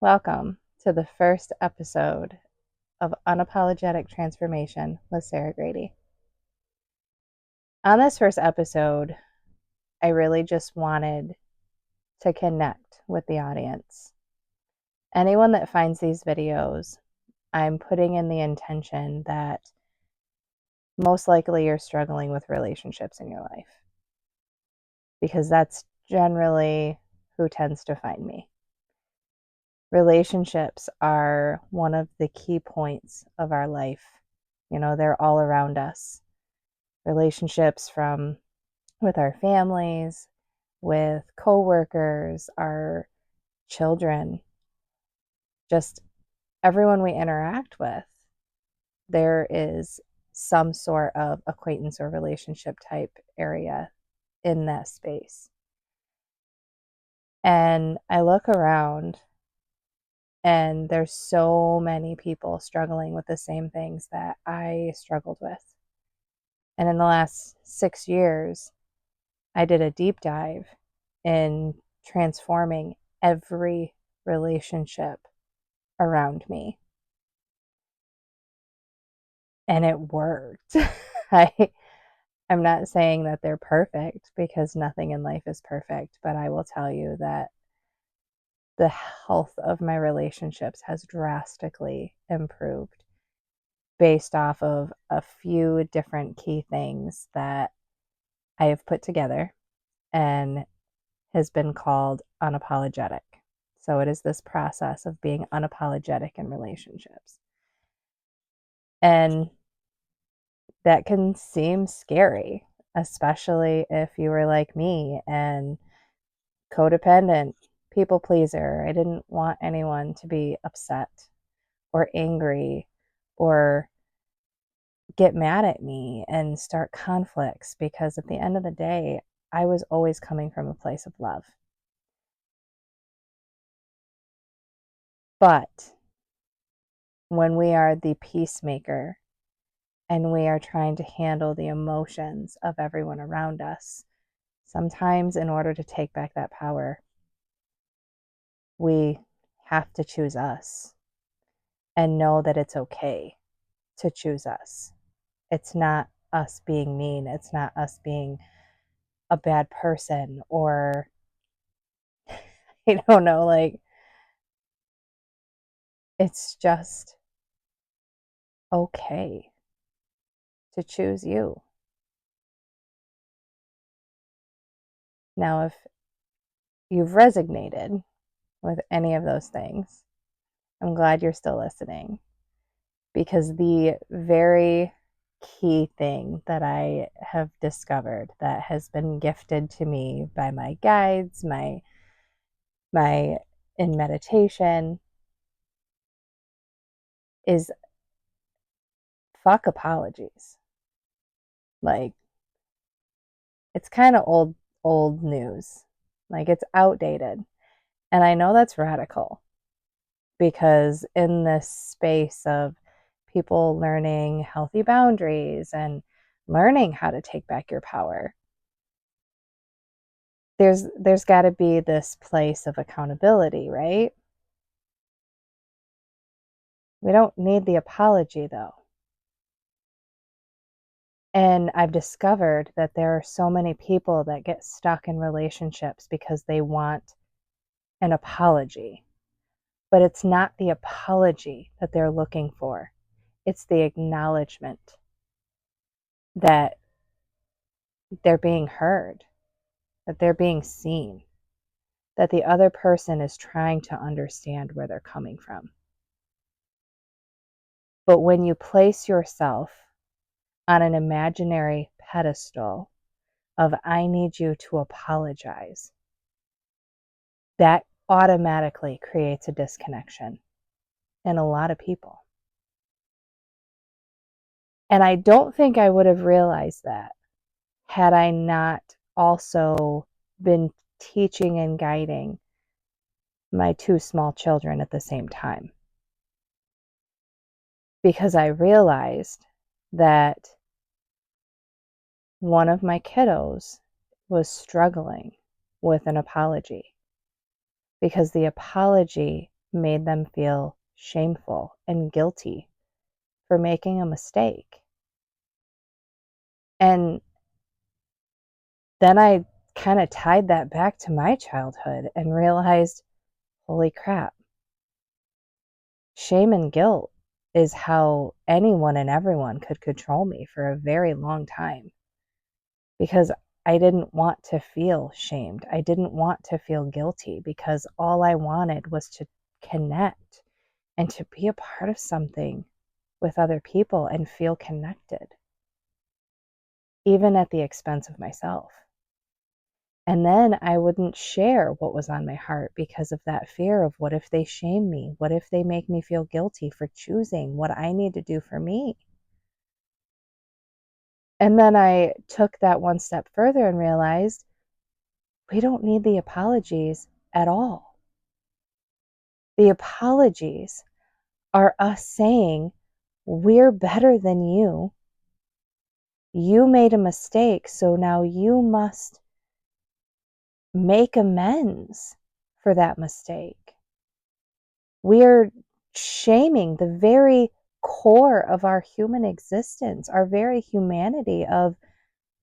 Welcome to the first episode of Unapologetic Transformation with Sarah Grady. On this first episode, I really just wanted to connect with the audience. Anyone that finds these videos, I'm putting in the intention that most likely you're struggling with relationships in your life, because that's generally who tends to find me. Relationships are one of the key points of our life. They're all around us. Relationships with our families, with coworkers, our children, just everyone we interact with. There is some sort of acquaintance or relationship type area in that space. And I look around and there's so many people struggling with the same things that I struggled with. And in the last 6 years, I did a deep dive in transforming every relationship around me. And it worked. I'm not saying that they're perfect, because nothing in life is perfect, but I will tell you that the health of my relationships has drastically improved based off of a few different key things that I have put together and has been called unapologetic. So it is this process of being unapologetic in relationships. And that can seem scary, especially if you were like me and codependent, people pleaser. I didn't want anyone to be upset or angry or get mad at me and start conflicts, because at the end of the day, I was always coming from a place of love. But when we are the peacemaker and we are trying to handle the emotions of everyone around us, sometimes in order to take back that power, we have to choose us and know that it's okay to choose us. It's not us being mean. It's not us being a bad person, or, it's just okay to choose you. Now, if you've resonated with any of those things, I'm glad you're still listening, because the very key thing that I have discovered that has been gifted to me by my guides, my in meditation, is fuck apologies. It's kind of old news. It's outdated. And I know that's radical, because in this space of people learning healthy boundaries and learning how to take back your power, there's got to be this place of accountability, right? We don't need the apology, though. And I've discovered that there are so many people that get stuck in relationships because they want an apology. But it's not the apology that they're looking for. It's the acknowledgement that they're being heard, that they're being seen, that the other person is trying to understand where they're coming from. But when you place yourself on an imaginary pedestal of, I need you to apologize, that automatically creates a disconnection in a lot of people. And I don't think I would have realized that had I not also been teaching and guiding my 2 small children at the same time. Because I realized that one of my kiddos was struggling with an apology, because the apology made them feel shameful and guilty for making a mistake. And then I kind of tied that back to my childhood and realized, holy crap, shame and guilt is how anyone and everyone could control me for a very long time, because I didn't want to feel shamed. I didn't want to feel guilty, because all I wanted was to connect and to be a part of something with other people and feel connected, even at the expense of myself. And then I wouldn't share what was on my heart because of that fear of, what if they shame me? What if they make me feel guilty for choosing what I need to do for me? And then I took that one step further and realized we don't need the apologies at all. The apologies are us saying, we're better than you. You made a mistake, so now you must make amends for that mistake. We're shaming the very core of our human existence, our very humanity of,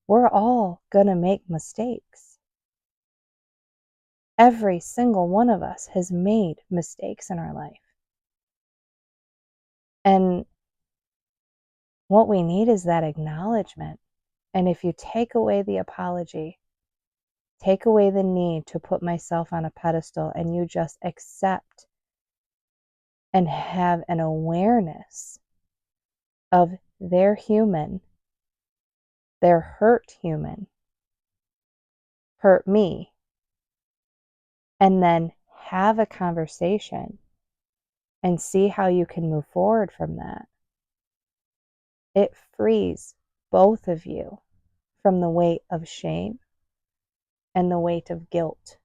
we're all gonna make mistakes. Every single one of us has made mistakes in our life. And what we need is that acknowledgement. And if you take away the apology, take away the need to put myself on a pedestal, and you just accept and have an awareness of they're human, they're hurt human, hurt me, and then have a conversation and see how you can move forward from that. It frees both of you from the weight of shame and the weight of guilt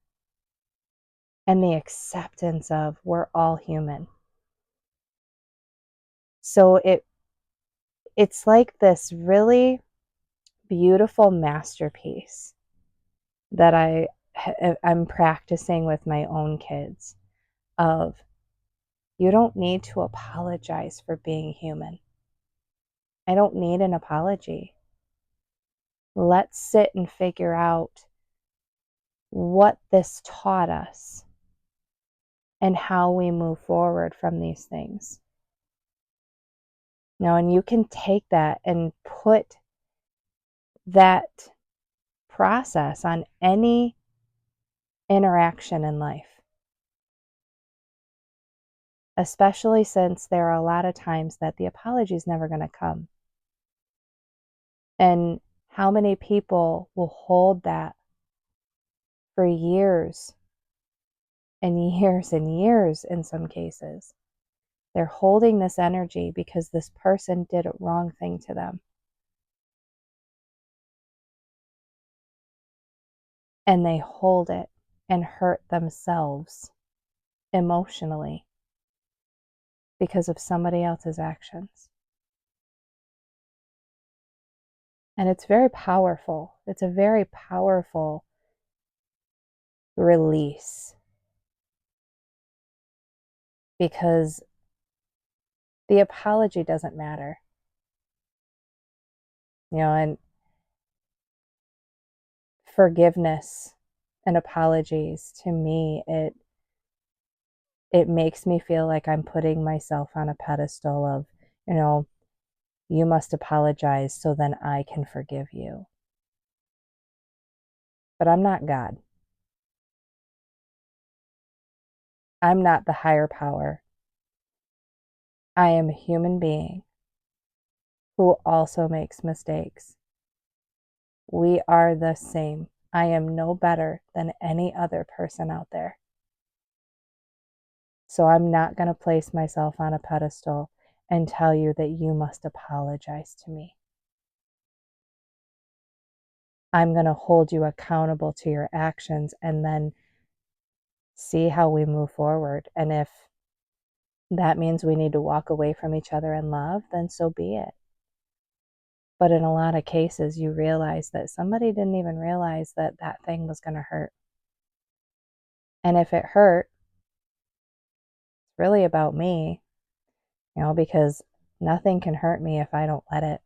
and the acceptance of, we're all human. So it's like this really beautiful masterpiece that I'm practicing with my own kids of, you don't need to apologize for being human. I don't need an apology. Let's sit and figure out what this taught us and how we move forward from these things. Now, and you can take that and put that process on any interaction in life, especially since there are a lot of times that the apology is never going to come. And how many people will hold that for years and years and years in some cases? They're holding this energy because this person did a wrong thing to them. And they hold it and hurt themselves emotionally because of somebody else's actions. And it's very powerful. It's a very powerful release, because the apology doesn't matter. And forgiveness and apologies, to me, it makes me feel like I'm putting myself on a pedestal of, you must apologize so then I can forgive you. But I'm not God. I'm not the higher power. I am a human being who also makes mistakes. We are the same. I am no better than any other person out there. So I'm not going to place myself on a pedestal and tell you that you must apologize to me. I'm going to hold you accountable to your actions and then see how we move forward. And if that means we need to walk away from each other in love, then so be it. But in a lot of cases, you realize that somebody didn't even realize that that thing was going to hurt. And if it hurt, really about me, because nothing can hurt me if I don't let it.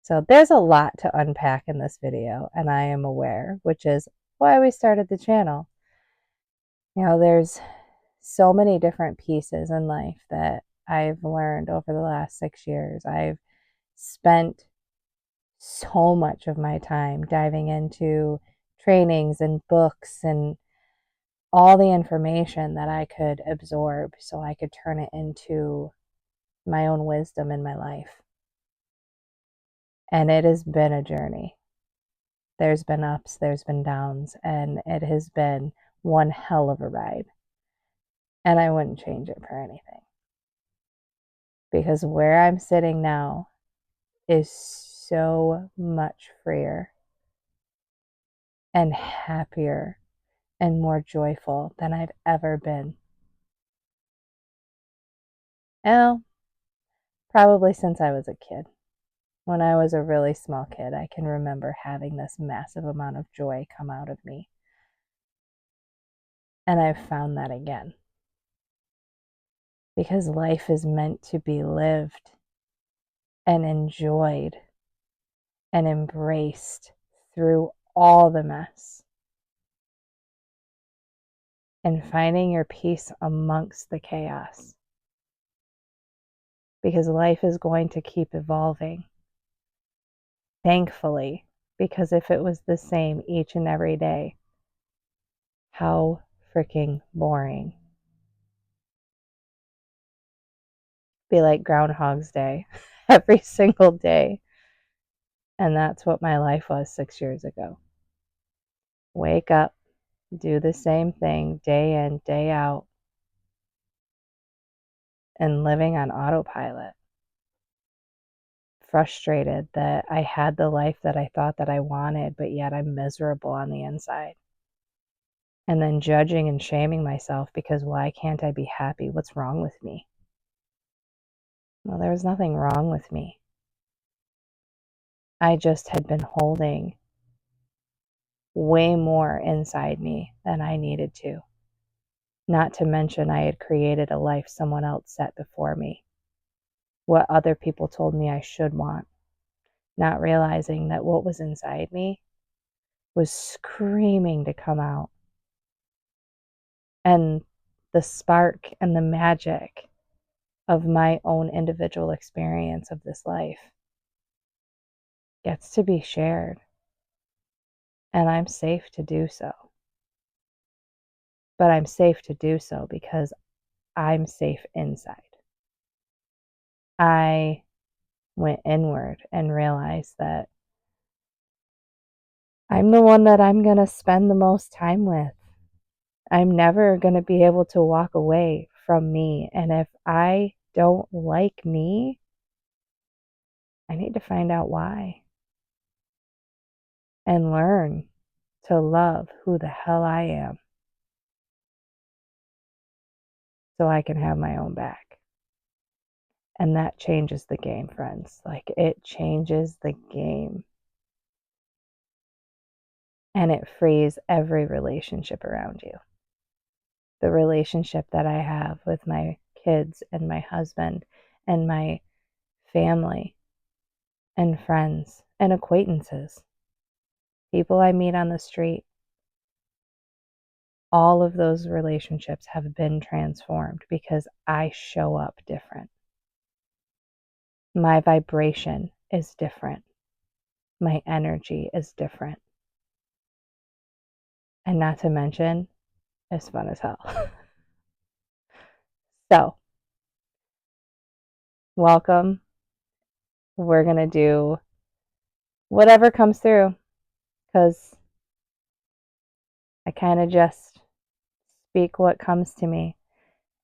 So there's a lot to unpack in this video, and I am aware, which is why we started the channel. There's so many different pieces in life that I've learned over the last 6 years. I've spent so much of my time diving into trainings and books and all the information that I could absorb so I could turn it into my own wisdom in my life. And it has been a journey. There's been ups, there's been downs, and it has been one hell of a ride. And I wouldn't change it for anything. Because where I'm sitting now is so much freer and happier and more joyful than I've ever been. Well, probably since I was a kid. When I was a really small kid, I can remember having this massive amount of joy come out of me. And I've found that again. Because life is meant to be lived and enjoyed and embraced through all the mess. And finding your peace amongst the chaos. Because life is going to keep evolving. Thankfully, because if it was the same each and every day, how freaking boring. Be like Groundhog's Day every single day. And that's what my life was 6 years ago. Wake up, do the same thing day in, day out, and living on autopilot. Frustrated that I had the life that I thought that I wanted, but yet I'm miserable on the inside. And then judging and shaming myself because why can't I be happy? What's wrong with me? Well, there was nothing wrong with me. I just had been holding way more inside me than I needed to. Not to mention, I had created a life someone else set before me. What other people told me I should want. Not realizing that what was inside me was screaming to come out. And the spark and the magic of my own individual experience of this life gets to be shared. And I'm safe to do so. But I'm safe to do so because I'm safe inside. I went inward and realized that I'm the one that I'm going to spend the most time with. I'm never going to be able to walk away from me. And if I don't like me, I need to find out why and learn to love who the hell I am so I can have my own back. And that changes the game, friends. Like, it changes the game. And it frees every relationship around you. The relationship that I have with my kids and my husband and my family and friends and acquaintances, people I meet on the street, all of those relationships have been transformed because I show up different. My vibration is different. My energy is different. And not to mention, it's fun as hell. So, welcome. We're going to do whatever comes through because I kind of just speak what comes to me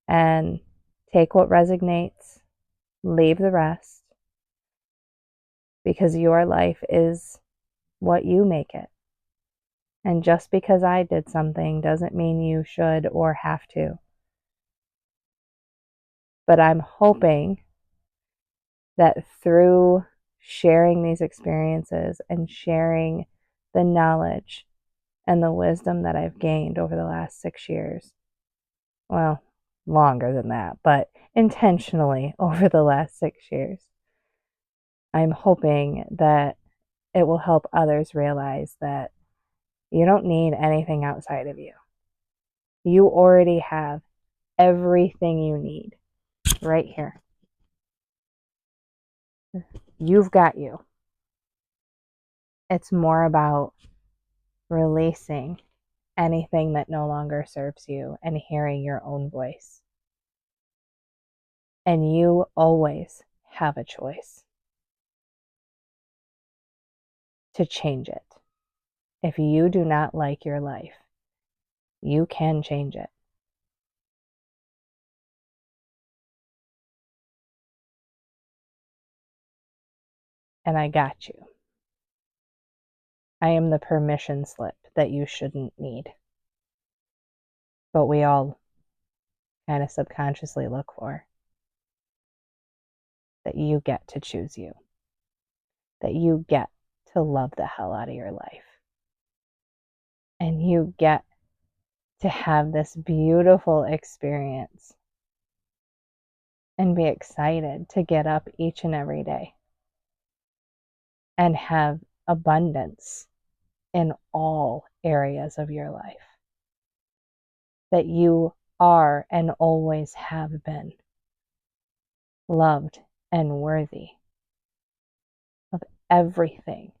and take what resonates, leave the rest, because your life is what you make it. And just because I did something doesn't mean you should or have to. But I'm hoping that through sharing these experiences and sharing the knowledge and the wisdom that I've gained over the last 6 years. Well, longer than that, but intentionally over the last 6 years. I'm hoping that it will help others realize that you don't need anything outside of you. You already have everything you need right here. You've got you. It's more about releasing anything that no longer serves you and hearing your own voice. And you always have a choice to change it. If you do not like your life, you can change it. And I got you. I am the permission slip that you shouldn't need. But we all kind of subconsciously look for that you get to choose you, that you get to love the hell out of your life. And you get to have this beautiful experience and be excited to get up each and every day and have abundance in all areas of your life. That you are and always have been loved and worthy of everything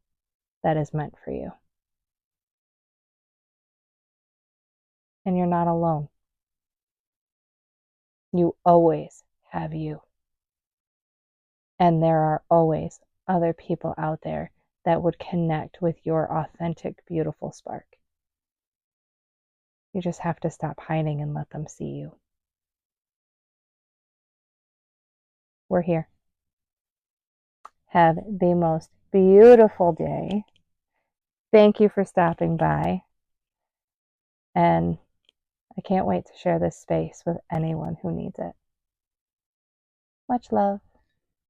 that is meant for you. And you're not alone. You always have you. And there are always other people out there that would connect with your authentic, beautiful spark. You just have to stop hiding and let them see you. We're here. Have the most beautiful day. Thank you for stopping by. And I can't wait to share this space with anyone who needs it. Much love.